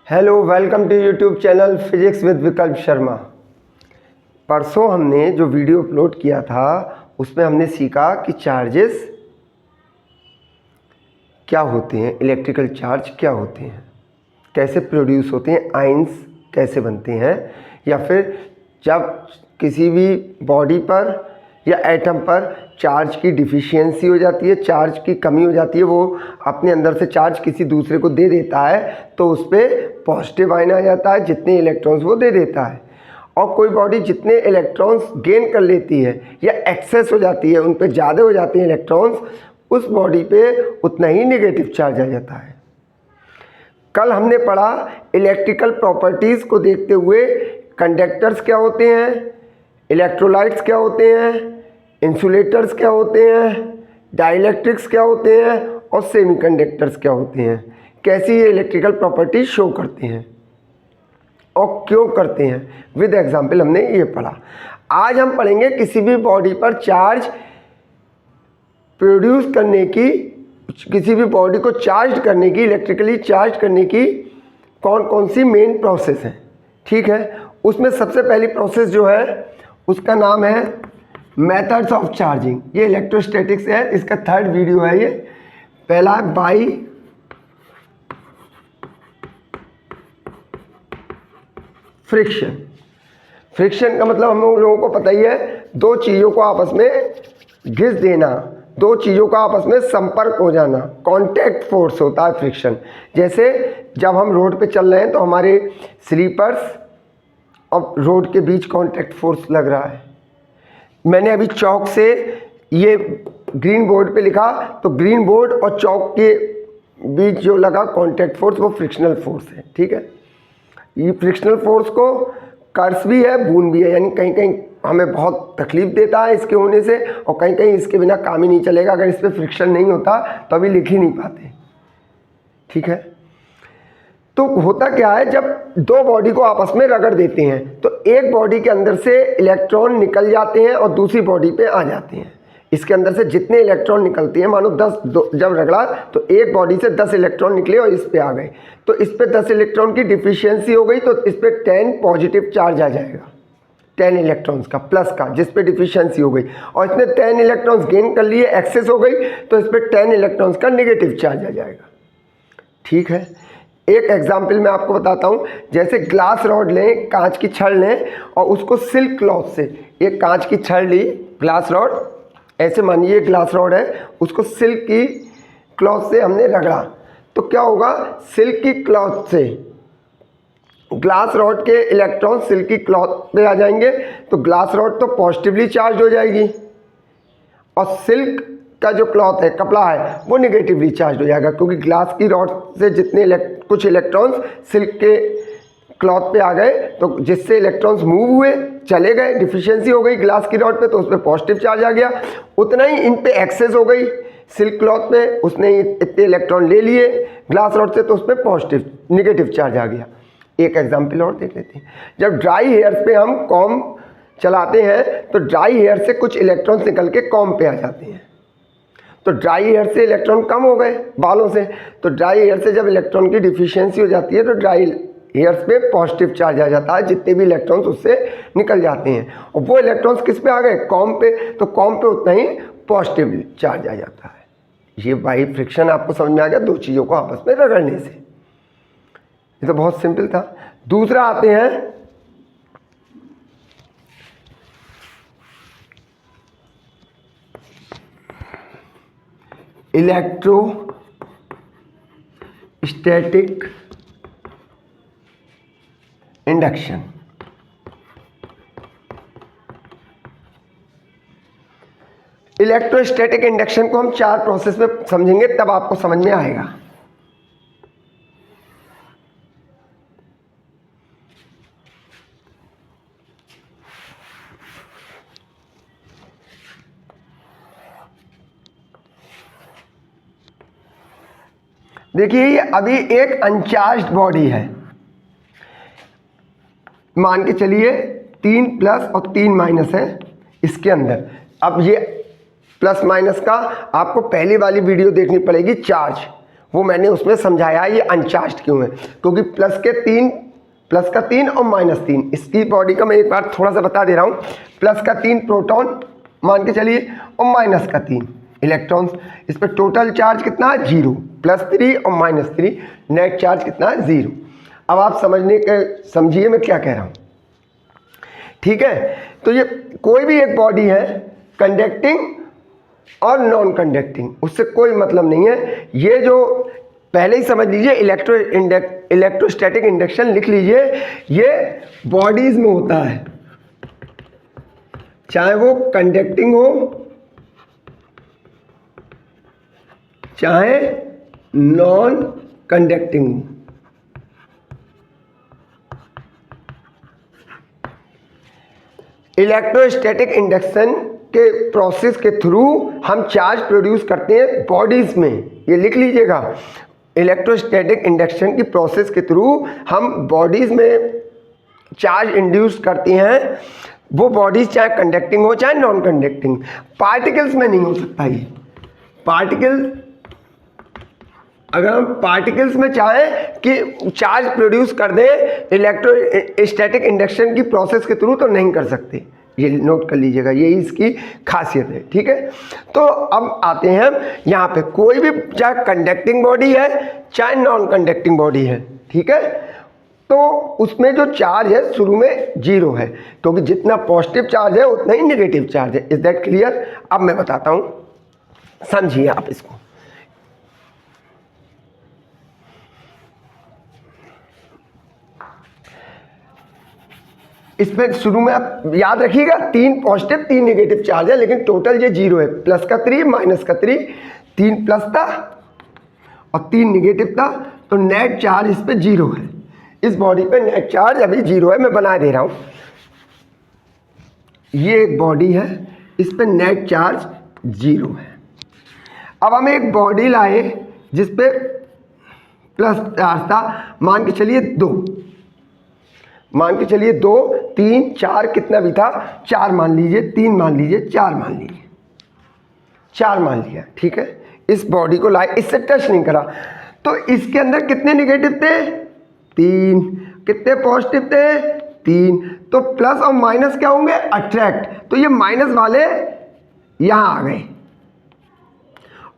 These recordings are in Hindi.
Hello, welcome to YouTube channel physics with Vikalp Sharma. परसों हमने जो वीडियो अपलोड किया था उसमें हमने सीखा कि चार्जेस क्या होते हैं, इलेक्ट्रिकल चार्ज क्या होते हैं, कैसे प्रोड्यूस होते हैं, आयंस कैसे बनते हैं, या फिर जब किसी भी बॉडी पर या एटम पर चार्ज की डिफिशियंसी हो जाती है, चार्ज की कमी हो जाती है, वो अपने अंदर से चार्ज किसी दूसरे को दे देता है तो उस पर पॉजिटिव आयन आ जाता है जितने इलेक्ट्रॉन्स वो दे देता है। और कोई बॉडी जितने इलेक्ट्रॉन्स गेन कर लेती है या एक्सेस हो जाती है, उन पे ज़्यादा हो जाते हैं इलेक्ट्रॉन्स, उस बॉडी पे उतना ही नेगेटिव चार्ज आ जाता है। कल हमने पढ़ा इलेक्ट्रिकल प्रॉपर्टीज़ को देखते हुए कंडक्टर्स क्या होते हैं, इलेक्ट्रोलाइट्स क्या होते हैं, इंसुलेटर्स क्या होते हैं, डाइलेक्ट्रिक्स क्या होते हैं और सेमीकंडक्टर्स क्या होते हैं, कैसी ये इलेक्ट्रिकल प्रॉपर्टी शो करते हैं और क्यों करते हैं। विद एग्जांपल हमने ये पढ़ा। आज हम पढ़ेंगे किसी भी बॉडी पर चार्ज प्रोड्यूस करने की, किसी भी बॉडी को चार्ज करने की, इलेक्ट्रिकली चार्ज करने की कौन कौन सी मेन प्रोसेस है। ठीक है, उसमें सबसे पहली प्रोसेस जो है उसका नाम है मेथड्स ऑफ चार्जिंग। ये इलेक्ट्रोस्टैटिक्स है, इसका थर्ड वीडियो है ये। पहला है बाई फ्रिक्शन। फ्रिक्शन का मतलब हम लोगों को पता ही है, दो चीज़ों को आपस में घिस देना, दो चीज़ों का आपस में संपर्क हो जाना, कांटेक्ट फोर्स होता है फ्रिक्शन। जैसे जब हम रोड पे चल रहे हैं तो हमारे स्लीपर्स और रोड के बीच कांटेक्ट फोर्स लग रहा है। मैंने अभी चौक से ये ग्रीन बोर्ड पे लिखा, तो ग्रीन बोर्ड और चौक के बीच जो लगा कांटेक्ट फोर्स वो फ्रिक्शनल फोर्स है। ठीक है, ये फ्रिक्शनल फोर्स को कर्स भी है, बून भी है, यानी कहीं कहीं हमें बहुत तकलीफ देता है इसके होने से, और कहीं कहीं इसके बिना काम ही नहीं चलेगा। अगर इस पर फ्रिक्शन नहीं होता तो अभी लिख ही नहीं पाते। ठीक है, तो होता क्या है, जब दो बॉडी को आपस में रगड़ देते हैं तो एक बॉडी के अंदर से इलेक्ट्रॉन निकल जाते हैं और दूसरी बॉडी पे आ जाते हैं। इसके अंदर से जितने इलेक्ट्रॉन निकलते हैं, मानो 10 जब रगड़ा तो एक बॉडी से 10 इलेक्ट्रॉन निकले और इस पे आ गए, तो इस पे 10 इलेक्ट्रॉन की डिफिशियंसी हो गई तो इस पे 10 पॉजिटिव चार्ज आ जाएगा, 10 इलेक्ट्रॉन्स का प्लस का, जिस पे डिफिशियंसी हो गई। और इसने 10 इलेक्ट्रॉन्स गेन कर लिए, एक्सेस हो गई, तो इस पे 10 इलेक्ट्रॉन्स का नेगेटिव चार्ज आ जाएगा। ठीक है, एक एग्जाम्पल मैं आपको बताता हूँ। जैसे ग्लास रॉड लें, कांच की छड़ लें और उसको सिल्क क्लॉथ से, एक कांच की छड़ ली, ग्लास रॉड, ऐसे मानिए ग्लास रॉड है, उसको सिल्क की क्लॉथ से हमने रगड़ा, तो क्या होगा, सिल्क की क्लॉथ से ग्लास रॉड के इलेक्ट्रॉन सिल्क की क्लॉथ पे आ जाएंगे, तो ग्लास रॉड तो पॉजिटिवली चार्ज हो जाएगी और सिल्क का जो क्लॉथ है, कपड़ा है, वो नेगेटिवली चार्ज हो जाएगा, क्योंकि ग्लास की रॉड से जितने कुछ इलेक्ट्रॉन्स सिल्क के क्लॉथ पे आ गए तो जिससे इलेक्ट्रॉन्स मूव हुए, चले गए, डिफिशियंसी हो गई ग्लास की रॉड पे तो उस पर पॉजिटिव चार्ज आ गया। उतना ही इन पे एक्सेस हो गई सिल्क क्लॉथ पे, उसने इतने इलेक्ट्रॉन ले लिए ग्लास रॉड से तो उस पर पॉजिटिव नेगेटिव चार्ज आ गया। एक एग्जाम्पल और देख लेते हैं। जब ड्राई हेयर्स पे हम कॉम चलाते हैं तो ड्राई हेयर से कुछ इलेक्ट्रॉन्स निकल के कॉम पे आ जाते हैं, तो ड्राई हेयर से इलेक्ट्रॉन कम हो गए बालों से, तो ड्राई हेयर से जब इलेक्ट्रॉन की डिफिशियंसी हो जाती है तो ड्राई हेयर्स पे पॉजिटिव चार्ज आ जाता है, जितने भी इलेक्ट्रॉन्स उससे निकल जाते हैं, और वो इलेक्ट्रॉन्स किस पे आ गए, कॉम पे, तो कॉम पे उतना ही पॉजिटिव चार्ज आ जाता है। ये बाई फ्रिक्शन आपको समझ में आ गया, दो चीज़ों को आपस में रगड़ने से। ये तो बहुत सिंपल था। दूसरा आते हैं इलेक्ट्रोस्टैटिक इंडक्शन। इलेक्ट्रोस्टैटिक इंडक्शन को हम 4 प्रोसेस में समझेंगे, तब आपको समझ में आएगा। देखिए, ये अभी एक अनचार्ज्ड बॉडी है, मान के चलिए 3 प्लस और 3 माइनस है इसके अंदर। अब ये प्लस माइनस का आपको पहली वाली वीडियो देखनी पड़ेगी चार्ज, वो मैंने उसमें समझाया ये अनचार्ज्ड क्यों है, क्योंकि प्लस का 3 और -3, इसकी बॉडी का मैं एक बार थोड़ा सा बता दे रहा हूँ। प्लस का 3 प्रोटॉन मान के चलिए और माइनस का 3 इलेक्ट्रॉन्स, इस पर टोटल चार्ज कितना है 0, +3 और -3, नेट चार्ज कितना है 0। अब आप समझिए मैं क्या कह रहा हूँ, ठीक है। तो ये कोई भी एक बॉडी है कंडक्टिंग और नॉन कंडक्टिंग, उससे कोई मतलब नहीं है। ये जो पहले ही समझ लीजिए, इलेक्ट्रोस्टैटिक इंडक्शन लिख लीजिए, ये बॉडीज में होता है, चाहे वो कंडक्टिंग हो चाहे नॉन कंडक्टिंग हो। इलेक्ट्रोस्टैटिक इंडक्शन के प्रोसेस के थ्रू हम चार्ज प्रोड्यूस करते हैं बॉडीज में, ये लिख लीजिएगा। इलेक्ट्रोस्टैटिक इंडक्शन की प्रोसेस के थ्रू हम बॉडीज में चार्ज इंड्यूस करते हैं, वो बॉडीज चाहे कंडक्टिंग हो चाहे नॉन कंडक्टिंग। पार्टिकल्स में नहीं हो सकता ये। पार्टिकल, अगर हम पार्टिकल्स में चाहें कि चार्ज प्रोड्यूस कर दें इलेक्ट्रोस्टैटिक इंडक्शन की प्रोसेस के थ्रू, तो नहीं कर सकते, ये नोट कर लीजिएगा, यही इसकी खासियत है, ठीक है। तो अब आते हैं हम यहाँ पे, कोई भी चाहे कंडक्टिंग बॉडी है चाहे नॉन कंडक्टिंग बॉडी है, ठीक है, तो उसमें जो चार्ज है शुरू में 0 है, क्योंकि जितना पॉजिटिव चार्ज है उतना ही नेगेटिव चार्ज है। Is that clear? अब मैं बताता हूँ, समझिए आप इसको। इसमें शुरू में आप याद रखिएगा 3 पॉजिटिव 3 नेगेटिव चार्ज है, लेकिन टोटल ये 0 है। प्लस का 3 माइनस का 3, 3 प्लस था और 3 नेगेटिव था, तो नेट चार्ज इस पे 0 है। इस बॉडी पे नेट चार्ज अभी 0 है, मैं बना दे रहा हूं। ये एक बॉडी है, इस पे नेट चार्ज 0 है। अब हम एक बॉडी लाए जिस पे प्लस चार्ज था, मान के चलिए 2, मान के चलिए 2, 3, 4 कितना भी था, 4 मान लीजिए, 3 मान लीजिए, 4 मान लीजिए, 4 मान लिया, ठीक है। इस बॉडी को लाए, इससे टच नहीं करा, तो इसके अंदर कितने नेगेटिव थे 3, कितने पॉजिटिव थे 3, तो प्लस और माइनस क्या होंगे अट्रैक्ट, तो ये माइनस वाले यहां आ गए,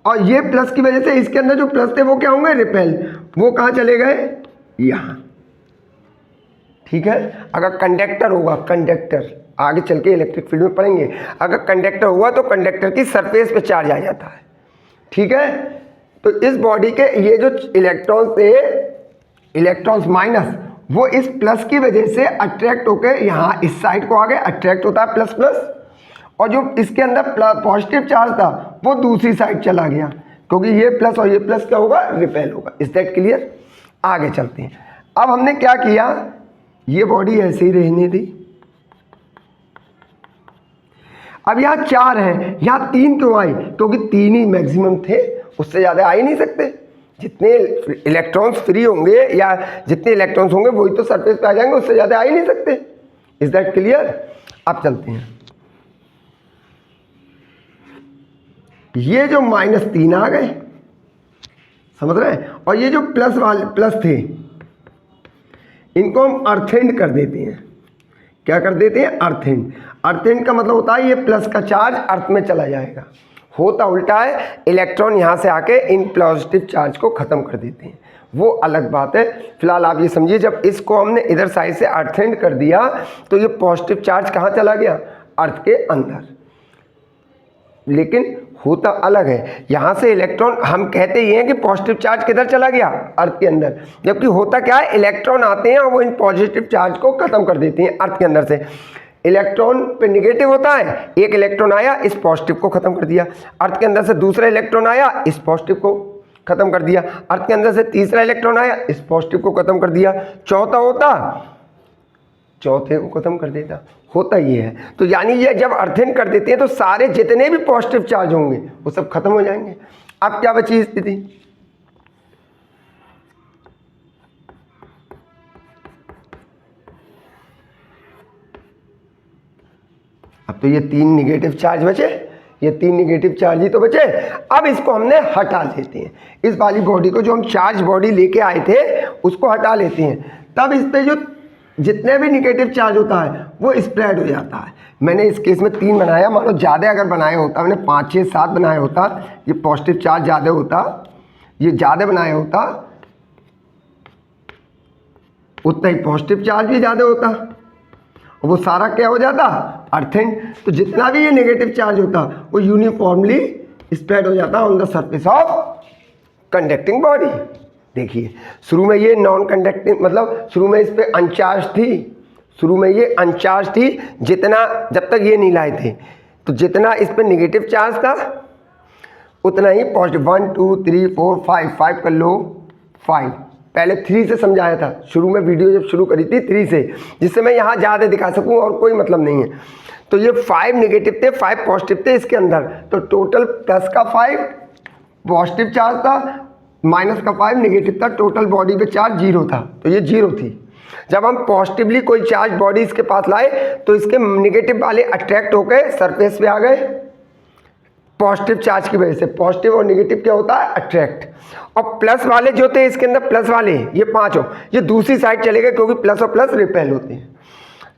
और ये प्लस की वजह से इसके अंदर जो प्लस थे वो क्या होंगे रिपेल, वो कहां चले गए यहां, ठीक है। अगर कंडक्टर होगा, कंडक्टर आगे चल के इलेक्ट्रिक फील्ड में पढ़ेंगे, अगर कंडक्टर हुआ तो कंडक्टर की सरफेस पे चार्ज आ जाता है, ठीक है। तो इस बॉडी के ये जो इलेक्ट्रॉन्स थे, इलेक्ट्रॉन्स माइनस, वो इस प्लस की वजह से अट्रैक्ट होकर यहाँ इस साइड को आ गए, अट्रैक्ट होता है प्लस प्लस, और जो इसके अंदर पॉजिटिव चार्ज था वो दूसरी साइड चला गया, क्योंकि ये प्लस और ये प्लस क्या होगा रिपेल होगा। Is that clear? आगे चलते हैं। अब हमने क्या किया, ये बॉडी ऐसे ही रहने दी। अब यहाँ 4 है, यहाँ 3 क्यों आई, क्योंकि 3 ही मैक्सिमम थे, उससे ज़्यादा आ ही नहीं सकते। जितने इलेक्ट्रॉन्स फ्री होंगे या जितने इलेक्ट्रॉन्स होंगे वही तो सरफेस पे आ जाएंगे, उससे ज़्यादा आ ही नहीं सकते। Is that clear? अब चलते हैं। ये जो -3 आ गए, समझ रहे हैं, और ये जो प्लस थे, इनको हम अर्थ-एंड कर देते हैं। क्या कर देते हैं? अर्थ-एंड। अर्थ-एंड का मतलब होता है ये प्लस का चार्ज अर्थ में चला जाएगा। होता उल्टा है, इलेक्ट्रॉन यहाँ से आके इन पॉजिटिव चार्ज को ख़त्म कर देते हैं, वो अलग बात है। फिलहाल आप ये समझिए, जब इसको हमने इधर साइड से अर्थ-एंड कर दिया तो ये पॉजिटिव चार्ज कहाँ चला गया? अर्थ के अंदर। लेकिन होता अलग है, यहाँ से इलेक्ट्रॉन, हम कहते ही हैं कि पॉजिटिव चार्ज किधर चला गया? अर्थ के अंदर। जबकि होता क्या है, इलेक्ट्रॉन आते हैं और वो इन पॉजिटिव चार्ज को ख़त्म कर देते हैं अर्थ के अंदर से। इलेक्ट्रॉन पे नेगेटिव होता है, एक इलेक्ट्रॉन आया इस पॉजिटिव को ख़त्म कर दिया, अर्थ के अंदर से दूसरा इलेक्ट्रॉन आया इस पॉजिटिव को ख़त्म कर दिया, अर्थ के अंदर से तीसरा इलेक्ट्रॉन आया इस पॉजिटिव को ख़त्म कर दिया, चौथा होता चौथे को ख़त्म कर देता। होता ये है। तो यानी ये जब अर्थ-एंड कर देते हैं तो सारे जितने भी पॉजिटिव चार्ज होंगे वो सब खत्म हो जाएंगे। अब क्या बची स्थिति? अब तो ये 3 नेगेटिव चार्ज बचे, ये 3 निगेटिव चार्ज ही तो बचे। अब इसको हमने हटा लेते हैं, इस वाली बॉडी को जो हम चार्ज बॉडी लेके आए थे उसको हटा लेते हैं। तब इस पे जो जितने भी निगेटिव चार्ज होता है वो स्प्रेड हो जाता है। मैंने इस केस में 3 बनाया, मानो ज़्यादा अगर बनाया होता, मैंने 5, 6, 7 बनाया होता, ये पॉजिटिव चार्ज ज़्यादा होता, ये ज़्यादा बनाया होता, उतना ही पॉजिटिव चार्ज भी ज़्यादा होता, और वो सारा क्या हो जाता, अर्थिंग। तो जितना भी ये नेगेटिव चार्ज होता वो यूनिफॉर्मली स्प्रेड हो जाता on the surface of conducting body. देखिए शुरू में ये नॉन कंडक्टिंग, मतलब शुरू में इस पे अनचार्ज थी, शुरू में ये अनचार्ज थी, जितना जब तक ये नहीं लाए थे, तो जितना इस पे नेगेटिव चार्ज था उतना ही पॉजिटिव। 1 2 3 4 5 कर लो 5। पहले 3 से समझाया था शुरू में, वीडियो जब शुरू करी थी 3 से, जिससे मैं यहाँ ज़्यादा दिखा सकूँ और कोई मतलब नहीं है। तो ये 5 नेगेटिव थे, 5 पॉजिटिव थे इसके अंदर, तो टोटल प्लस का 5 पॉजिटिव चार्ज था, माइनस का 5 नेगेटिव था, टोटल बॉडी पे चार्ज 0 था, तो ये 0 थी। जब हम पॉजिटिवली कोई चार्ज बॉडी इसके पास लाए तो इसके नेगेटिव वाले अट्रैक्ट होकर सरफेस पे आ गए पॉजिटिव चार्ज की वजह से। पॉजिटिव और नेगेटिव क्या होता है, अट्रैक्ट। और प्लस वाले जो थे इसके अंदर, प्लस वाले ये 5 हो, ये दूसरी साइड चले गए, क्योंकि प्लस और प्लस रिपेल होते हैं।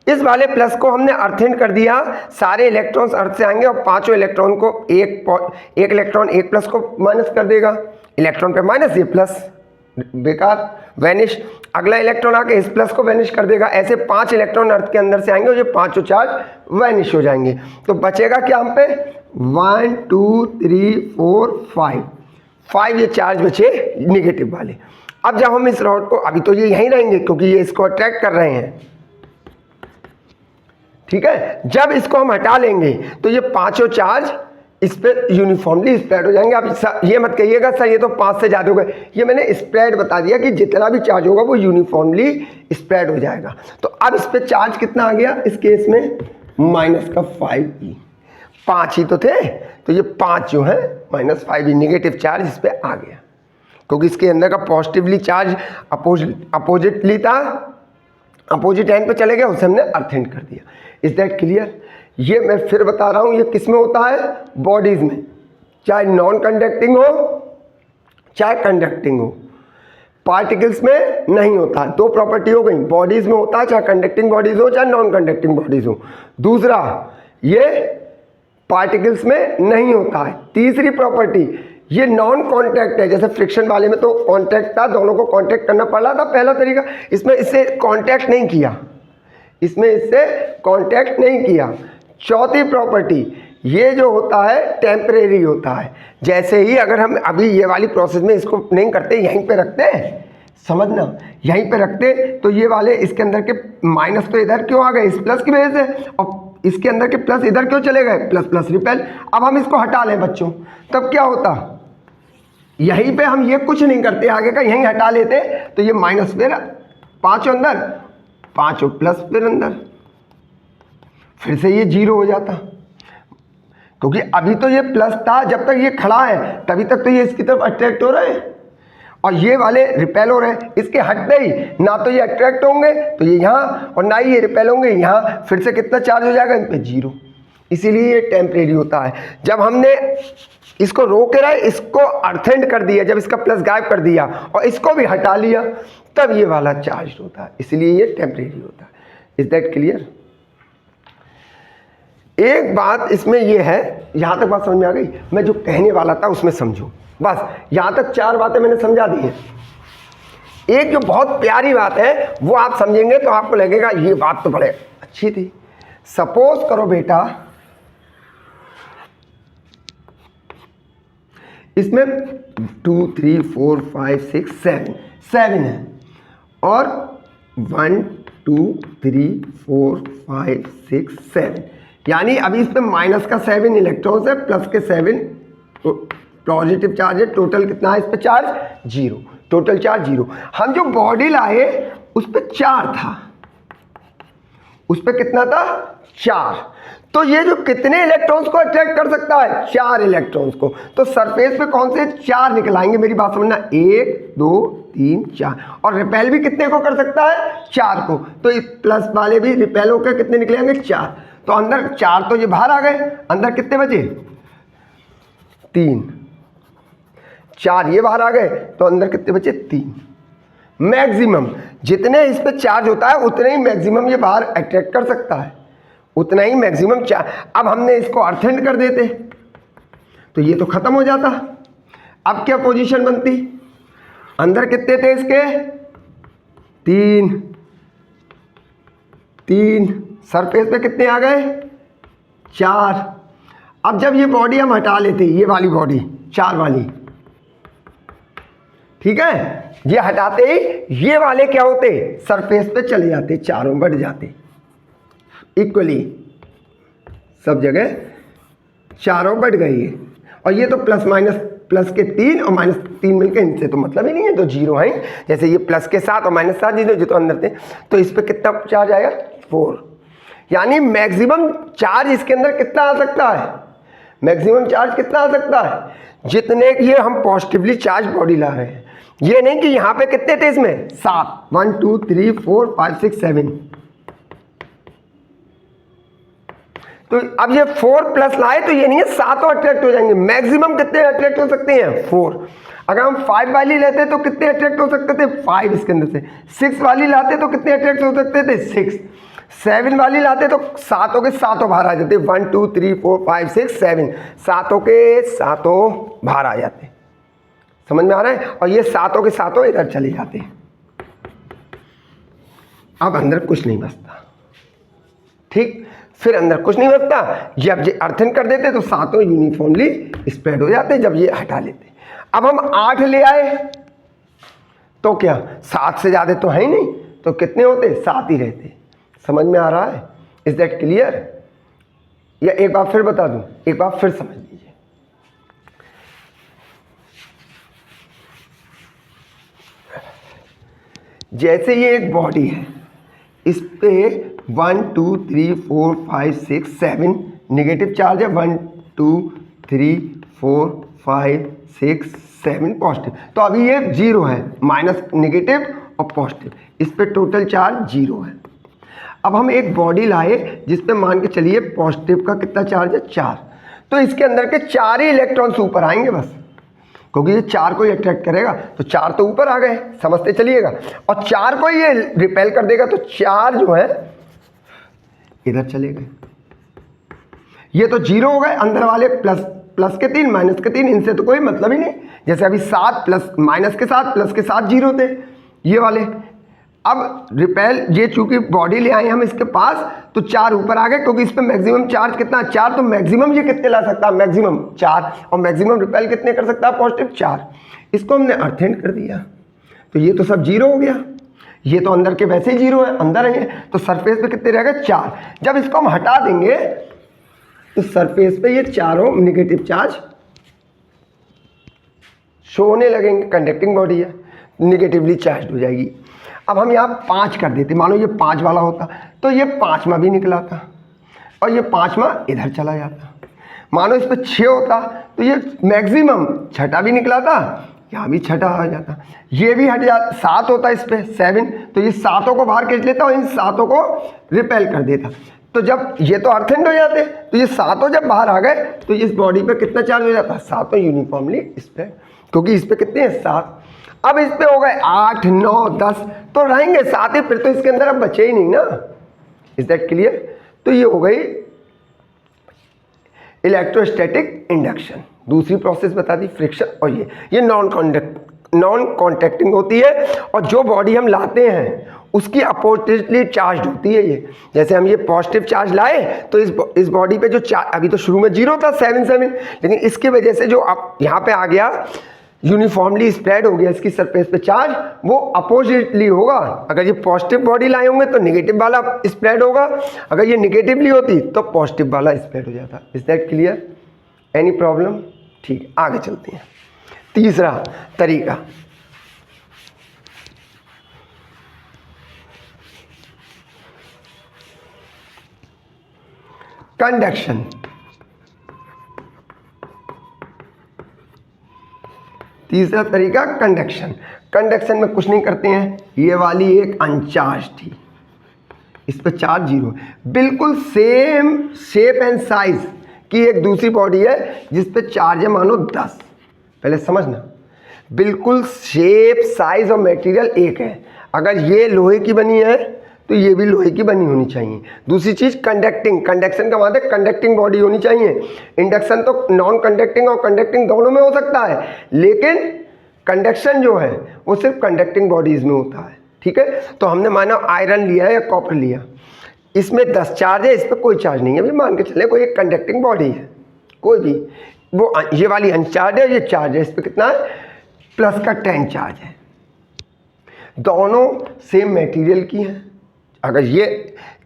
इस वाले प्लस को हमने अर्थिंग कर दिया, सारे इलेक्ट्रॉन्स अर्थ से आएंगे और 5 इलेक्ट्रॉन को एक इलेक्ट्रॉन एक प्लस को माइनस कर देगा, इलेक्ट्रॉन पे माइनस, ये प्लस बेकार वैनिश। अगला इलेक्ट्रॉन आके इस प्लस को वैनिश कर देगा। ऐसे 5 इलेक्ट्रॉन अर्थ के अंदर से आएंगे और ये 5 चार्ज वैनिश हो जाएंगे। तो बचेगा क्या हम पे, 1 2 3 4 5 ये चार्ज बचे निगेटिव वाले। अब जब हम इस रॉड को, अभी तो ये यहीं रहेंगे क्योंकि ये इसको अट्रैक्ट कर रहे हैं, ठीक है। जब इसको हम हटा लेंगे तो ये 5 चार्ज इस पर यूनिफॉर्मली स्प्रेड हो जाएंगे। आप ये मत कहिएगा सर ये तो 5 से ज़्यादा हो गए, ये मैंने स्प्रेड बता दिया कि जितना भी चार्ज होगा वो यूनिफॉर्मली स्प्रेड हो जाएगा। तो अब इस पर चार्ज कितना आ गया इस केस में, माइनस का 5e। 5 ही तो थे, तो ये 5 जो है -5e नेगेटिव चार्ज इस पर आ गया, क्योंकि इसके अंदर का पॉजिटिवली चार्ज अपोजिटली था, अपोजिट एंड पे चले गए, उसे हमने अर्थिंग कर दिया। Is that clear. ये मैं फिर बता रहा हूँ, ये किस में होता है, बॉडीज में, चाहे नॉन कंडक्टिंग हो चाहे कंडक्टिंग हो। पार्टिकल्स में नहीं होता। 2 प्रॉपर्टी हो गई, बॉडीज में होता है, चाहे कंडक्टिंग बॉडीज हो चाहे नॉन कंडक्टिंग बॉडीज हो। दूसरा, ये पार्टिकल्स में नहीं होता है। तीसरी प्रॉपर्टी, ये नॉन कॉन्टैक्ट है। जैसे फ्रिक्शन वाले में तो कॉन्टैक्ट था, दोनों को कॉन्टैक्ट करना पड़ रहा था, पहला तरीका। इसमें इससे कॉन्टैक्ट नहीं किया, इसमें इससे कॉन्टैक्ट नहीं किया। चौथी प्रॉपर्टी, ये जो होता है टेम्परेरी होता है। जैसे ही अगर हम अभी ये वाली प्रोसेस में इसको नहीं करते, यहीं पे रखते हैं, समझना, यहीं पे रखते, तो ये वाले इसके अंदर के माइनस तो इधर क्यों आ गए, इस प्लस की वजह से, और इसके अंदर के प्लस इधर क्यों चले गए, प्लस प्लस रिपेल। अब हम इसको हटा लें बच्चों, तब क्या होता, यहीं पे हम ये कुछ नहीं करते, आगे का यहीं हटा लेते, तो ये माइनस फिर 5 अंदर, 5 प्लस फिर अंदर, फिर से ये 0 हो जाता। क्योंकि अभी तो ये प्लस था, जब तक ये खड़ा है तभी तक तो ये इसकी तरफ अट्रैक्ट हो रहे हैं, और ये वाले रिपेल हो रहे हैं। इसके हटते ही ना तो ये अट्रैक्ट होंगे तो ये यहाँ, और ना ही ये रिपेल होंगे यहाँ, फिर से कितना चार्ज हो जाएगा इन पे, 0। इसीलिए ये टेम्परेरी होता है। जब हमने इसको रोके रहे, इसको अर्थिंग कर दिया, जब इसका प्लस गायब कर दिया और इसको भी हटा लिया, तब ये वाला चार्ज होता है, इसलिए ये टेम्परेरी होता है। Is that clear. एक बात इसमें ये है, यहाँ तक बात समझ में आ गई, मैं जो कहने वाला था उसमें समझो, बस यहाँ तक 4 बातें मैंने समझा दी हैं। एक जो बहुत प्यारी बात है वो आप समझेंगे तो आपको लगेगा ये बात तो बड़े अच्छी थी। सपोज करो बेटा, इसमें 2 3 4 5 6 7 है, और 1 2 3 4 5 6 7, यानी अभी इस पे माइनस का 7 इलेक्ट्रॉन्स है, प्लस के 7 पॉजिटिव चार्ज है। टोटल कितना है इस पे चार्ज, 0, टोटल चार्ज 0। हम जो बॉडी लाए उस पे 4 था, उस पे कितना था, 4। तो ये जो कितने इलेक्ट्रॉन्स को अट्रैक्ट कर सकता है, 4 इलेक्ट्रॉन्स को। तो सरफेस पे कौन से 4 निकलाएंगे, मेरी बात समझना, 1 2 3 4, और रिपेल भी कितने को कर सकता है, 4 को। तो प्लस वाले भी रिपेल होकर कितने निकलेंगे, 4। तो अंदर 4 तो ये बाहर आ गए, अंदर कितने बचे, 3, 4 ये बाहर आ गए तो अंदर कितने बचे 3। मैक्सिमम जितने इस पे चार्ज होता है उतने ही मैक्सिमम ये बाहर अट्रैक्ट कर सकता है, उतना ही मैक्सिमम चार्ज। अब हमने इसको अर्थ एंड कर देते तो ये तो खत्म हो जाता। अब क्या पोजीशन बनती, अंदर कितने थे इसके 3, सरफेस पे कितने आ गए 4। अब जब ये बॉडी हम हटा लेते, ये वाली बॉडी 4 वाली, ठीक है, ये हटाते ही ये वाले क्या होते सरफेस पे चले जाते, चारों बढ़ जाते इक्वली, सब जगह चारों बढ़ गई है। और ये तो प्लस के 3 और -3 मिलकर इनसे तो मतलब ही नहीं है, तो 0 है। जैसे ये प्लस के 7 और -7 जो तो अंदर थे, तो इस पे कितना चार्ज आएगा 4। यानी मैक्सिमम चार्ज इसके अंदर कितना आ सकता है, मैक्सिमम चार्ज कितना आ सकता है जितने ये हम पॉजिटिवली चार्ज बॉडी ला रहे हैं। ये नहीं कि यहाँ पे कितने थे इसमें 7, 1 2 3 4 5 6 7, तो अब ये 4 प्लस लाए तो ये नहीं है 7 अट्रैक्ट हो जाएंगे। मैक्सिमम कितने अट्रैक्ट हो सकते हैं 4। अगर हम 5 वाली लेते तो कितने अट्रैक्ट हो सकते थे 5 इसके अंदर से। 6 वाली लाते तो कितने अट्रैक्ट हो सकते थे 6। 7 वाली लाते तो सातों के सातों बाहर आ जाते, 1 2 3 4 5 6 7, सातों के सातों बाहर आ जाते। समझ में आ रहा है। और ये सातों के सातों इधर चले जाते। अब अंदर कुछ नहीं बचता, ठीक, फिर अंदर कुछ नहीं बचता। जब ये अर्थन कर देते तो सातों यूनिफॉर्मली स्प्रेड हो जाते जब ये हटा लेते। अब हम 8 ले आए तो क्या 7 से ज़्यादा तो है ही नहीं, तो कितने होते 7 ही रहते। समझ में आ रहा है, इज दैट क्लियर? या एक बार फिर बता दूं, एक बार फिर समझ लीजिए। जैसे ये एक बॉडी है, इस पे 1 2 3 4 5 6 7 नेगेटिव चार्ज है, 1 2 3 4 5 6 7 पॉजिटिव। तो अभी ये 0 है, माइनस नेगेटिव और पॉजिटिव, इस पे टोटल चार्ज 0 है। अब हम एक बॉडी लाए जिस पे मान के चलिए पॉजिटिव का कितना चार्ज है 4, तो इसके अंदर के 4 ही इलेक्ट्रॉन्स ऊपर आएंगे बस, क्योंकि ये 4 को ही अट्रैक्ट करेगा तो 4 तो ऊपर आ गए, समझते चलिएगा। और 4 को ये रिपेल कर देगा तो 4 जो है इधर चले गए। ये तो 0 हो गए, अंदर वाले प्लस के 3 माइनस के 3, इनसे तो कोई मतलब ही नहीं। जैसे अभी 7 प्लस माइनस के 7 प्लस के 7 0 थे ये वाले। अब रिपेल, ये चूंकि बॉडी ले आए हम इसके पास तो 4 ऊपर आ गए, क्योंकि इस पे मैक्सिमम चार्ज कितना 4, तो मैक्सिमम ये कितने ला सकता है मैक्सिमम 4, और मैक्सिमम रिपेल कितने कर सकता है पॉजिटिव 4। इसको हमने अर्थेंड कर दिया तो ये तो सब 0 हो गया। ये तो अंदर के वैसे ही 0 है, अंदर है, तो सरफेस पे कितने रह गए 4। जब इसको हम हटा देंगे तो सरफेस पे ये चारों नेगेटिव चार्ज शो होने लगेंगे। कंडक्टिंग बॉडी है, नेगेटिवली चार्ज हो जाएगी। अब हम यहाँ 5 कर देते, मानो ये 5 वाला होता तो ये 5वां भी निकला था और ये 5वां इधर चला जाता। मानो इस पर 6 होता तो ये मैक्सिमम 6ठा भी निकला था, यहाँ भी 6ठा आ जाता। ये भी हट जाता, 7 होता इस पर 7, तो ये 7 को बाहर खींच लेता और इन 7 को रिपेल कर देता। तो जब ये तो अर्थेंड हो जाते तो ये 7 जब बाहर आ गए तो इस बॉडी पे कितना चार्ज हो जाता 7 यूनिफॉर्मली इस पर, क्योंकि इस पर कितने हैं 7। अब इस पे हो गए 8 9 10, तो रहेंगे 7 ही, फिर तो इसके अंदर अब बचे ही नहीं ना। Is that clear? तो ये हो गई इलेक्ट्रोस्टैटिक इंडक्शन। दूसरी प्रोसेस बता दी फ्रिक्शन। और ये नॉन कॉन्टैक्टिंग होती है, और जो बॉडी हम लाते हैं उसकी अपोजिटली चार्ज होती है। ये जैसे हम ये पॉजिटिव चार्ज लाए तो इस बॉडी पे जो चार्ज अभी तो शुरू में 0 था 7 7, लेकिन इसकी वजह से जो अब यहाँ पे आ गया यूनिफॉर्मली स्प्रेड हो गया इसकी सरफेस पे चार्ज, वो अपोजिटली होगा। अगर ये पॉजिटिव बॉडी लाए होंगे तो नेगेटिव वाला स्प्रेड होगा, अगर ये नेगेटिवली होती तो पॉजिटिव वाला स्प्रेड हो जाता। Is that clear? Any problem? ठीक, आगे चलते हैं। तीसरा तरीका, कंडक्शन। तीसरा तरीका कंडक्शन। कंडक्शन में कुछ नहीं करते हैं, ये वाली एक अनचार्ज थी, इस पर चार्ज 0, बिल्कुल सेम शेप एंड साइज कि एक दूसरी बॉडी है जिस पे चार्ज है मानो 10। पहले समझना, बिल्कुल शेप साइज और मटेरियल एक है। अगर ये लोहे की बनी है तो ये भी लोहे की बनी होनी चाहिए। दूसरी चीज़ कंडक्टिंग, कंडक्शन का मतलब कंडक्टिंग बॉडी होनी चाहिए। इंडक्शन तो नॉन कंडक्टिंग और कंडक्टिंग दोनों में हो सकता है, लेकिन कंडक्शन जो है वो सिर्फ कंडक्टिंग बॉडीज़ में होता है। ठीक है, तो हमने माना आयरन लिया या कॉपर लिया, इसमें 10 चार्ज है, इस पर कोई चार्ज नहीं है। अभी मान के चले कोई एक कंडक्टिंग बॉडी है, कोई भी, वो ये वाली अनचार्ज है, ये चार्ज है, इस पर कितना है प्लस का 10 चार्ज है। दोनों सेम मटेरियल की हैं। अगर ये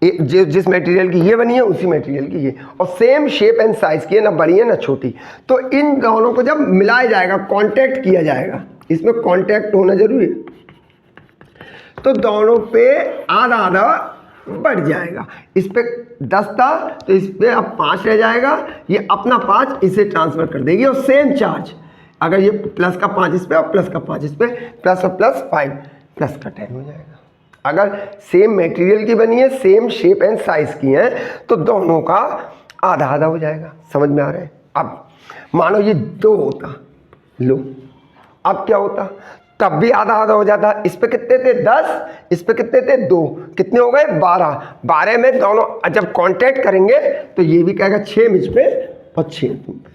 जिस मटेरियल की ये बनी है उसी मटेरियल की ये, और सेम शेप एंड साइज की है, ना बड़ी है ना छोटी, तो इन दोनों को जब मिलाया जाएगा, कांटेक्ट किया जाएगा, इसमें कांटेक्ट होना जरूरी है, तो दोनों पे आधा आधा बढ़ जाएगा। इस पे 10 था तो इस पे अब 5 रह जाएगा, ये अपना 5 इसे ट्रांसफर कर देगी, और सेम चार्ज, अगर ये प्लस का 5 इस पे और प्लस का 5 इस पे, प्लस और प्लस 5 प्लस का 10 हो जाएगा। अगर सेम मटेरियल की बनी है, सेम शेप एंड साइज की है, तो दोनों का आधा आधा हो जाएगा। समझ में आ रहा है? अब मानो ये 2 होता, लो अब क्या होता, तब भी आधा आधा हो जाता। इस पे कितने थे 10, इस पे कितने थे 2, कितने हो गए 12। 12 में दोनों जब कांटेक्ट करेंगे तो ये भी कहेगा 6 मुझ पे और 6 तुम पे।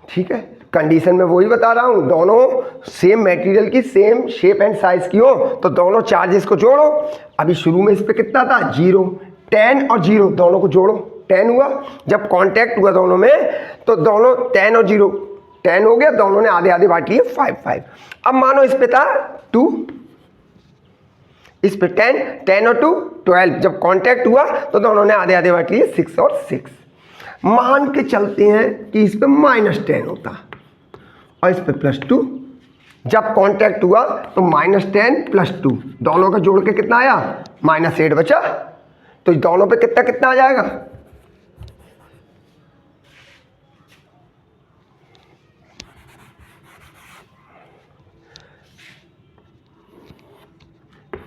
ठीक है, कंडीशन में वही बता रहा हूं, दोनों सेम मटेरियल की, सेम शेप एंड साइज की हो तो दोनों चार्जेस को जोड़ो। अभी शुरू में इस पे कितना था 0, 10 और 0 दोनों को जोड़ो, 10 हुआ। जब कांटेक्ट हुआ दोनों में तो दोनों 10 और 0 10 हो गया, दोनों ने आधे आधे बांट लिए 5 5। अब मानो इस पे था 2, इस पे 10, 10 और 2 12। जब कांटेक्ट हुआ तो दोनों ने आधे आधे बांट लिए 6 और 6। मान के चलते हैं कि इस पे -10 होता और इस पे +2। जब कांटेक्ट हुआ तो -10 + 2 दोनों का जोड़ के कितना आया -8 बचा। तो दोनों पे कितना कितना आ जाएगा,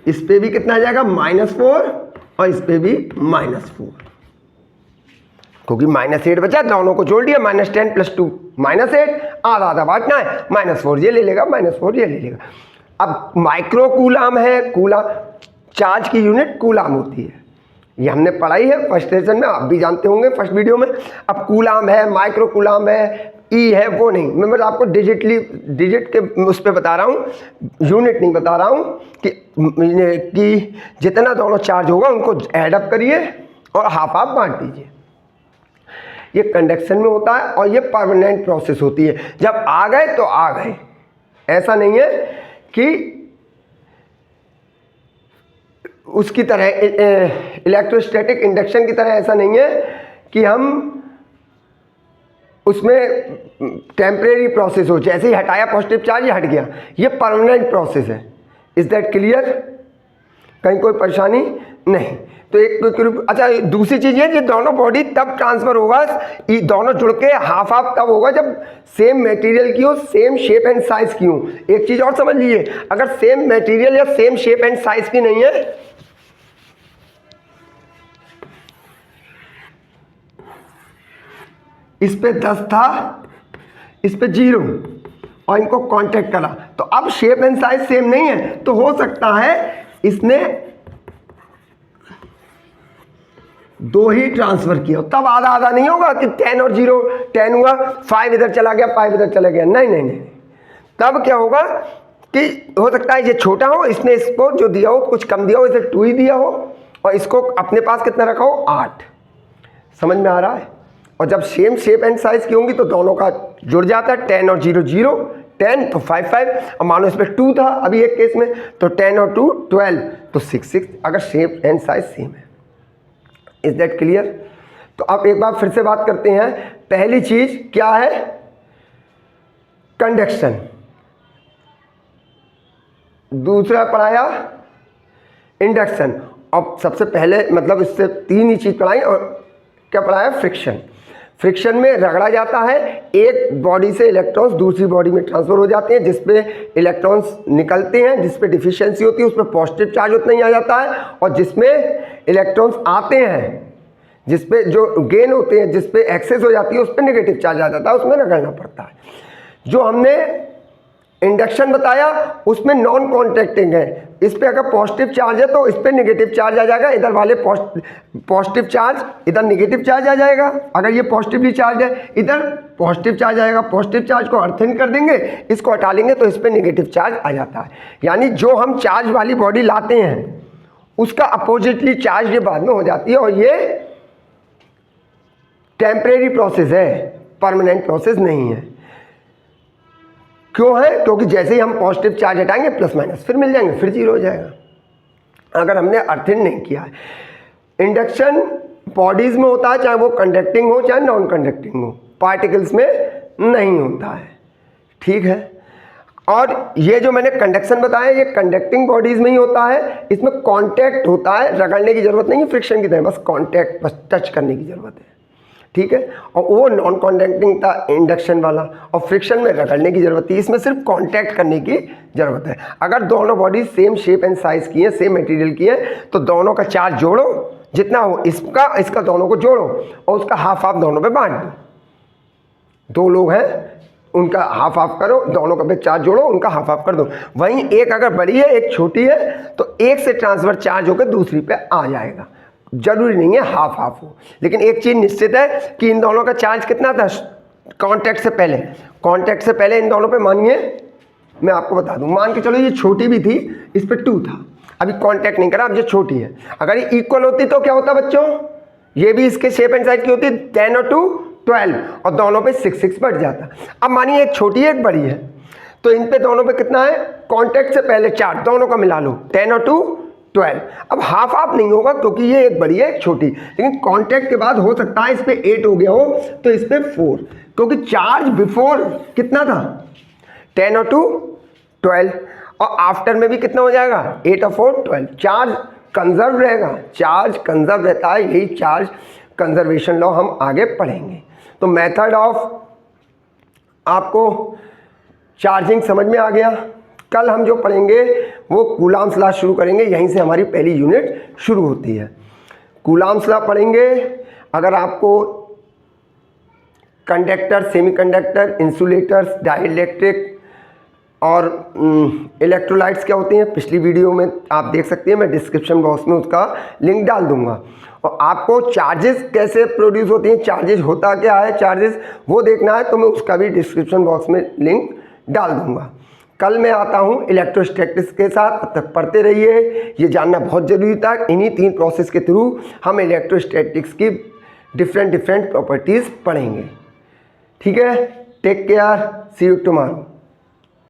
इस पे भी कितना आ जाएगा -4 और इस पे भी -4, क्योंकि -8 बचा, दोनों को जोड़ दिया, -10 + 2 -8, आधा आधा बांटना है, -4 ये ले लेगा, -4 ये ले लेगा। अब माइक्रो कूलाम है, कूलाम चार्ज की यूनिट कूलाम होती है, ये हमने पढ़ाई है फर्स्ट लेसन में, आप भी जानते होंगे फर्स्ट वीडियो में। अब कूलाम है, माइक्रो कूलाम है, ई है, वो नहीं, मैं मतलब आपको डिजिट के उस पर बता रहा हूँ, यूनिट नहीं बता रहा हूँ कि जितना दोनों चार्ज होगा उनको एडअप करिए और हाफ हाफ बांट दीजिए। ये कंडक्शन में होता है और ये परमानेंट प्रोसेस होती है। जब आ गए तो आ गए, ऐसा नहीं है कि उसकी तरह इलेक्ट्रोस्टैटिक इंडक्शन की तरह, ऐसा नहीं है कि हम उसमें टेम्परेरी प्रोसेस हो, जैसे ही हटाया पॉजिटिव चार्ज ये हट गया। ये परमानेंट प्रोसेस है। Is that clear? कहीं कोई परेशानी नहीं। तो एक अच्छा, दूसरी चीज़ ये दोनों बॉडी तब ट्रांसफर होगा, ये दोनों जुड़ के हाफ हाफ तब होगा जब सेम मटेरियल की हो, सेम शेप एंड साइज की हो। एक चीज़ और समझ लीजिए, अगर सेम मटेरियल या सेम शेप एंड साइज की नहीं है, इस पे 10 था, इस पे 0 और इनको कांटेक्ट करा, तो अब शेप एंड साइज सेम नहीं है, तो हो सकता है इसने 2 ही ट्रांसफर किया, तब आधा आधा नहीं होगा कि 10 और 0, 10 हुआ, 5 इधर चला गया, 5 इधर चला गया, नहीं नहीं नहीं। तब क्या होगा कि हो सकता है ये छोटा हो, इसने इसको जो दिया हो कुछ कम दिया हो, इसे 2 ही दिया हो, और इसको अपने पास कितना रखा हो 8। समझ में आ रहा है? और जब सेम शेप एंड साइज की होंगी तो दोनों का जुड़ जाता है, 10 और 0 0, 10 तो 5 5। अब मानो इस पर 2 था अभी एक केस में, तो 10 और 2 12, तो 6 6, अगर शेप एंड साइज सेम है। Is that clear? तो अब एक बार फिर से बात करते हैं। पहली चीज क्या है? कंडक्शन। दूसरा पढ़ाया इंडक्शन, और सबसे पहले मतलब इससे 3 ही चीज पढ़ाई, और क्या पढ़ाया? फ्रिक्शन। फ्रिक्शन में रगड़ा जाता है, एक बॉडी से इलेक्ट्रॉन्स दूसरी बॉडी में ट्रांसफर हो जाते हैं, जिसपे इलेक्ट्रॉन्स निकलते हैं, जिसपे डिफिशियंसी होती है उसमें पॉजिटिव चार्ज उतना ही आ जाता है, और जिसमें इलेक्ट्रॉन्स आते हैं जिस पे जो गेन होते हैं, जिस पे एक्सेस हो जाती है उस पे नेगेटिव चार्ज आ जाता है, उसमें रगड़ना पड़ता है। जो हमने इंडक्शन बताया उसमें नॉन कॉन्टैक्टिंग है, इस पे अगर पॉजिटिव चार्ज है तो इस पे नेगेटिव चार्ज आ जाएगा, इधर वाले पॉजिटिव चार्ज इधर नेगेटिव चार्ज आ जाएगा। अगर ये पॉजिटिवली चार्ज है इधर पॉजिटिव चार्ज आएगा, पॉजिटिव चार्ज को अर्थ इन कर देंगे, इसको हटा लेंगे तो इस पे नेगेटिव चार्ज आ जाता है। यानी जो हम चार्ज वाली बॉडी लाते हैं उसका अपोजिटली चार्ज ये बाद में हो जाती है, और ये टेम्परेरी प्रोसेस है, परमानेंट प्रोसेस नहीं है। क्यों है? क्योंकि जैसे ही हम पॉजिटिव चार्ज हटाएंगे प्लस माइनस फिर मिल जाएंगे, फिर जीरो हो जाएगा अगर हमने अर्थिंग नहीं किया है। इंडक्शन बॉडीज में होता है, चाहे वो कंडक्टिंग हो चाहे नॉन कंडक्टिंग हो, पार्टिकल्स में नहीं होता है। ठीक है, और ये जो मैंने कंडक्शन बताया ये कंडक्टिंग बॉडीज में ही होता है, इसमें कांटेक्ट होता है, रगड़ने की जरूरत नहीं है फ्रिक्शन की तरह, बस कांटेक्ट, बस टच करने की जरूरत है। ठीक है, और वो नॉन कॉन्टैक्टिंग था इंडक्शन वाला, और फ्रिक्शन में रगड़ने की जरूरत थी, इसमें सिर्फ कांटेक्ट करने की जरूरत है। अगर दोनों body same shape and size की है, सेम मटेरियल की है, तो दोनों का चार्ज जोड़ो, जितना हो इसका दोनों को जोड़ो और उसका हाफ हाफ दोनों पे बांट दो। दो लोग हैं उनका हाफ हाफ करो, दोनों का पे चार्ज जोड़ो, उनका हाफ हाफ कर दो। वहीं एक अगर बड़ी है एक छोटी है तो एक से ट्रांसफर चार्ज होकर दूसरी पे आ जाएगा। जरूरी नहीं है हाफ हाफ हो, लेकिन एक चीज़ निश्चित है कि इन दोनों का चार्ज कितना था कांटेक्ट से पहले। कांटेक्ट से पहले इन दोनों पे मानिए मैं आपको बता दूं, मान के चलो ये छोटी भी थी, इस पे 2 था, अभी कांटेक्ट नहीं करा, अब ये छोटी है। अगर ये इक्वल होती तो क्या होता बच्चों, ये भी इसके शेप एंड साइज की होती, 10 और 2 12, और दोनों पे 6 6 बढ़ जाता। अब मानिए एक छोटी है एक बड़ी है, तो इन पे दोनों पे कितना है कांटेक्ट से पहले चार्ज, दोनों का मिला लो 10 और 2 12। अब हाफ हाफ नहीं होगा क्योंकि ये एक बड़ी है एक छोटी, लेकिन कांटेक्ट के बाद हो सकता है इस पे 8 हो गया हो तो इस पे 4, क्योंकि चार्ज बिफोर कितना था 10 और 2 12, और आफ्टर में भी कितना हो जाएगा 8 और 4 12। चार्ज कंजर्व रहेगा, चार्ज कंजर्व रहता है, यही चार्ज कंजर्वेशन लॉ हम आगे पढ़ेंगे। तो मेथड ऑफ आपको चार्जिंग समझ में आ गया। कल हम जो पढ़ेंगे वो कूलॉम्स लॉ शुरू करेंगे, यहीं से हमारी पहली यूनिट शुरू होती है। कूलॉम्स लॉ पढ़ेंगे। अगर आपको कंडक्टर, सेमीकंडक्टर, इंसुलेटर्स, डाइलेक्ट्रिक और इलेक्ट्रोलाइट्स क्या होते हैं पिछली वीडियो में आप देख सकते हैं, मैं डिस्क्रिप्शन बॉक्स में उसका लिंक डाल दूंगा। और आपको चार्जेस कैसे प्रोड्यूस होते हैं, चार्जेस होता क्या है, चार्जेस वो देखना है तो मैं उसका भी डिस्क्रिप्शन बॉक्स में लिंक डाल दूंगा। कल मैं आता हूँ इलेक्ट्रोस्टैटिक्स के साथ, तब तक पढ़ते रहिए, ये जानना बहुत ज़रूरी था। इन्हीं 3 प्रोसेस के थ्रू हम इलेक्ट्रोस्टैटिक्स की डिफरेंट प्रॉपर्टीज़ पढ़ेंगे। ठीक है, take care, see you tomorrow.